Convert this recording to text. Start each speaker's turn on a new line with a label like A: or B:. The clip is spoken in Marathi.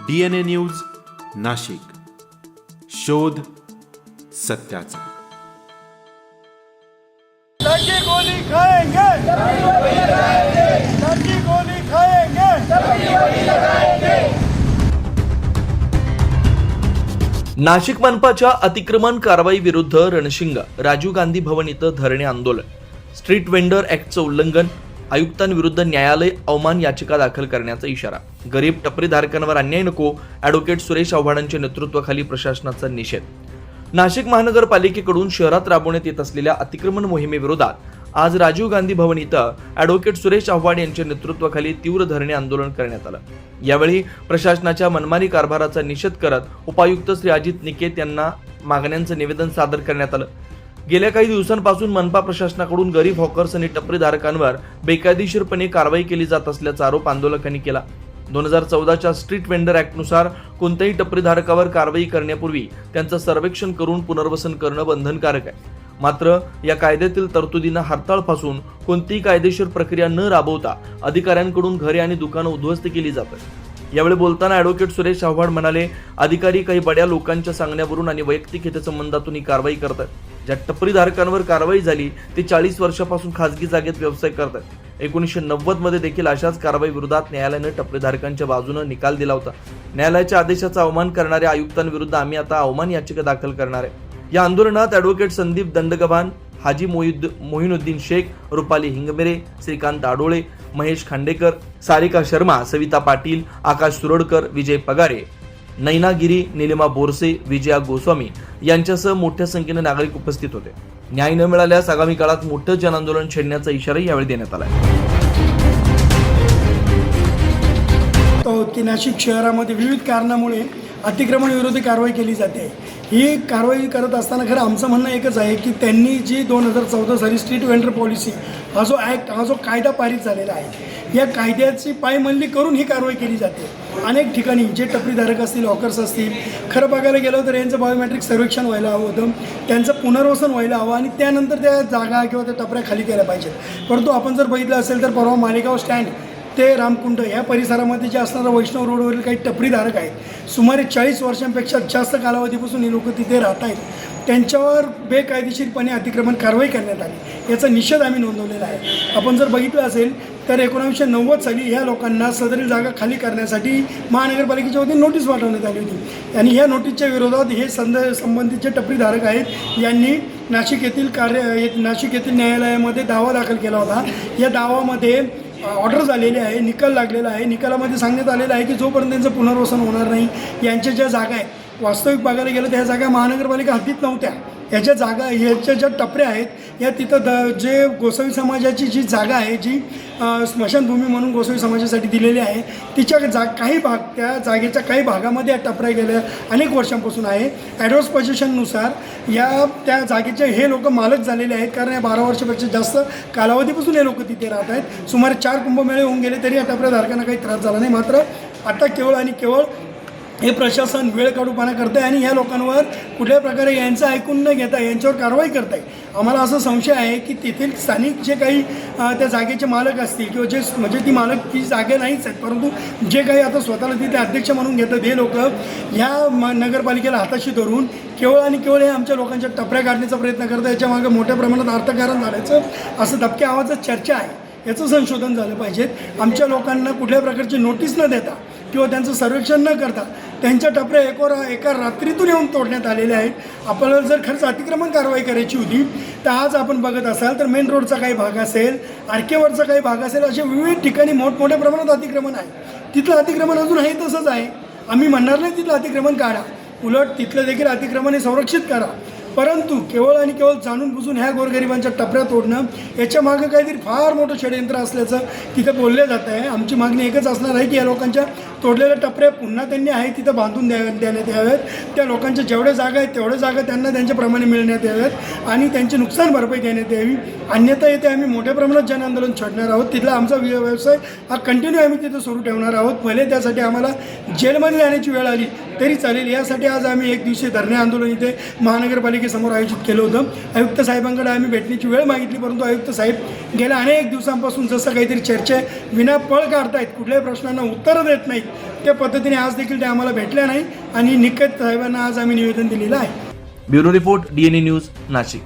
A: DNA न्यूज नाशिक, शोध सत्याचा।
B: लड़की गोली खाएंगे, लड़की गोली खाएंगे।
C: नाशिक मनपाच्या अतिक्रमण कारवाई विरुद्ध रणशिंग, राजीव गांधी भवन इथं धरणे आंदोलन, स्ट्रीट वेंडर ऍक्टचं उल्लंघन, आयुक्तांविरुद्ध न्यायालय अवमान याचिका दाखल करण्याचा इशारा, गरीब टपरीधारकांवर अन्याय नको, ॲडव्होकेट सुरेश आव्हाडांच्या नेतृत्वाखाली प्रशासनाचा निषेध। नाशिक महानगरपालिकेकडून शहरात राबवण्यात येत असलेल्या अतिक्रमण मोहिमेविरोधात आज राजीव गांधी भवन इथं ॲडव्होकेट सुरेश आव्हाड यांच्या नेतृत्वाखाली तीव्र धरणे आंदोलन करण्यात आलं। यावेळी प्रशासनाच्या मनमानी कारभाराचा निषेध करत उपायुक्त श्री अजित निकेत यांना मागण्यांचं निवेदन सादर करण्यात आलं। गेल्या काही दिवसांपासून मनपा प्रशासनाकडून गरीब हॉकर्स आणि टपरीधारकांवर बेकायदेशीरपणे कारवाई केली जात असल्याचा आरोप आंदोलकांनी केला। 2014च्या स्ट्रीट वेंडर ऍक्टनुसार कोणत्याही टपरीधारकावर कारवाई करण्यापूर्वी त्यांचं सर्वेक्षण करून पुनर्वसन करणं बंधनकारक आहे। मात्र या कायद्यातील तरतुदींना हरताळ फासून कोणतीही कायदेशीर प्रक्रिया न राबवता अधिकाऱ्यांकडून घरे आणि दुकानं उद्ध्वस्त केली जातात। यावेळी बोलताना ॲडव्होकेट सुरेश आव्हाड म्हणाले, अधिकारी काही बड्या लोकांच्या सांगण्यावरून आणि वैयक्तिक हितसंबंधातून ही कारवाई करतात। ज्या टपरीधारकांवर कारवाई झाली ते 40 वर्षापासून खासगी जागेत व्यवसाय करतात। 1990 मध्ये देखील अशाच कारवाई विरोधात न्यायालयाने टपरीधारकांच्या बाजूने निकाल दिला होता। न्यायालयाच्या आदेशाचा अवमान करणाऱ्या आयुक्तांविरुद्ध आम्ही आता अवमान याचिका दाखल करणार आहे। या आंदोलनात ॲडव्होकेट संदीप दंडगव्हाण, हाजी मोहिनुद्दीन शेख, रुपाली हिंगमिरे, श्रीकांत आडोळे, महेश खांडेकर, सारिका शर्मा, सविता पाटील, आकाश सुरडकर, विजय पगारे, नैना गिरी, निलिमा बोरसे, विजया गोस्वामी यांच्यासह मोठ्या संख्येने नागरिक उपस्थित होते। न्याय न मिळाल्यास आगामी काळात मोठं जनआंदोलन छेडण्याचा इशाराही यावेळी देण्यात आला
B: की नाशिक शहरामध्ये विविध कारणामुळे अतिक्रमण विरोधी कारवाई केली जाते। ही कारवाई करत असताना खरं आमचं म्हणणं एकच आहे की त्यांनी जी 2014 साली स्ट्रीट वेंडर पॉलिसी हा जो कायदा पारित झालेला आहे, या कायद्याची पायमल्ली करून ही कारवाई केली जाते। अनेक ठिकाणी जे टपरीधारक असतील, हॉकर्स असतील, खरं बघायला गेलं तर यांचं बायोमेट्रिक सर्वेक्षण व्हायला हवं होतं, त्यांचं पुनर्वसन व्हायला हवं आणि त्यानंतर त्या जागा किंवा त्या टपऱ्या खाली केल्या पाहिजेत। परंतु आपण जर बघितलं असेल तर परवा मालेगाव स्टँड ते रामकुंड या परिसरामध्ये जे असणारा वैष्णव रोडवरील काही टपरीधारक आहेत, सुमारे 40 वर्षांपेक्षा जास्त कालावधीपासून हे लोक तिथे राहत आहेत, त्यांच्यावर बेकायदेशीरपणे अतिक्रमण कारवाई करण्यात आली। याचा निषेध आम्ही नोंदवलेला आहे। आपण जर बघितलं असेल तर 1990 साली ह्या लोकांना सदरील जागा खाली करण्यासाठी महानगरपालिकेच्या वतीने नोटीस पाठवण्यात आली होती आणि ह्या नोटीसच्या विरोधात हे संबंधित जे टपरीधारक आहेत यांनी नाशिक येथील न्यायालयामध्ये दावा दाखल केला होता। या दावामध्ये ऑर्डर झालेली आहे, निकाल लागलेला आहे। निकालामध्ये सांगण्यात आलेलं आहे की जोपर्यंत त्यांचं पुनर्वसन होणार नाही, यांच्या ज्या जागा आहेत, वास्तविक बघायला गेलं तर ह्या जागा महानगरपालिका हद्दीत नव्हत्या। ह्याच्या जागा, ह्याच्या ज्या टपऱ्या आहेत या तिथं जे गोसावी समाजाची जी जागा आहे, जी स्मशानभूमी म्हणून गोसावी समाजासाठी दिलेली आहे, तिच्या काही भाग, त्या जागेच्या काही भागामध्ये या टपऱ्या गेल्या अनेक वर्षांपासून आहे। ॲडव्हान्स पोझिशननुसार त्या जागेचे हे लोक मालक झालेले आहेत, कारण या 12 वर्षापेक्षा जास्त कालावधीपासून हे लोक तिथे राहत आहेत। सुमारे 4 कुंभमेळे होऊन गेले तरी या टपऱ्याधारकांना काही त्रास झाला नाही। मात्र आता केवळ आणि केवळ हे प्रशासन वेळ काढूपणा करत आहे आणि ह्या लोकांवर कुठल्या प्रकारे यांचं ऐकून न घेता यांच्यावर कारवाई करत आहे। आम्हाला असा संशय आहे की तेथील स्थानिक जे काही त्या जागेचे मालक असतील किंवा जे म्हणजे ती मालक ती जागा नाहीच आहेत, परंतु जे काही आता स्वतःला तिथे अध्यक्ष म्हणून घेतात हे लोक ह्या नगरपालिकेला हाताशी धरून केवळ आणि केवळ हे आमच्या लोकांच्या टपऱ्या काढण्याचा प्रयत्न करतात। याच्यामागे मोठ्या प्रमाणात अर्थकारण झाल्याचं असं दबक्या आवाजात चर्चा आहे। याचं संशोधन झालं पाहिजे। आमच्या लोकांना कुठल्या प्रकारची नोटीस न देता किंवा त्यांचं सर्वेक्षण न करता त्यांच्या टपऱ्या एका रात्रीतून येऊन तोडण्यात आलेल्या आहेत। आपल्याला जर खरंच अतिक्रमण कारवाई करायची होती तर आज आपण बघत असाल तर मेन रोडचा काही भाग असेल, आरकेवरचा काही भाग असेल, असे विविध ठिकाणी मोठमोठ्या प्रमाणात अतिक्रमण आहे। तिथलं अतिक्रमण अजून आहे तसंच आहे। आम्ही म्हणणार नाही तिथलं अतिक्रमण काढा, उलट तिथलं देखील अतिक्रमण हे संरक्षित करा। परंतु केवळ आणि केवळ जाणून बुजून ह्या गोरगरिबांच्या टपऱ्या तोडणं याच्या मागं काहीतरी फार मोठं षडयंत्र असल्याचं तिथे बोललं जात आहे। आमची मागणी एकच असणार आहे की या लोकांच्या तोडलेल्या टपऱ्या पुन्हा त्यांनी आहे तिथं बांधून देण्यात याव्यात। त्या लोकांच्या जेवढ्या जागा आहेत तेवढ्या जागा त्यांना त्यांच्याप्रमाणे मिळण्यात याव्यात आणि त्यांची नुकसान भरपाई देण्यात यावी। अन्यथा येथे आम्ही मोठ्या प्रमाणात जनआंदोलन छेडणार आहोत। तिथला आमचा व्यवसाय हा कंटिन्यू आम्ही तिथं सुरू ठेवणार आहोत। भले त्यासाठी आम्हाला जेलमध्ये जाण्याची वेळ आली तरी चालेल। यासाठी आज आम्ही एक दिवसीय धरणे आंदोलन इथे महानगरपालिकेसमोर आयोजित केलं होतं। आयुक्त साहेबांकडे आम्ही भेटण्याची वेळ मागितली, परंतु आयुक्त साहेब गेल्या अनेक दिवसांपासून जसं काहीतरी चर्चा विना पळ काढतायत, कुठल्याही प्रश्नांना उत्तरं देत नाहीत, त्या पद्धतीने आज देखील ते आम्हाला भेटल्या नाही आणि निकत साहेबांना आज आम्ही निवेदन दिलेलं आहे.
C: Bureau report DNA news Nashik.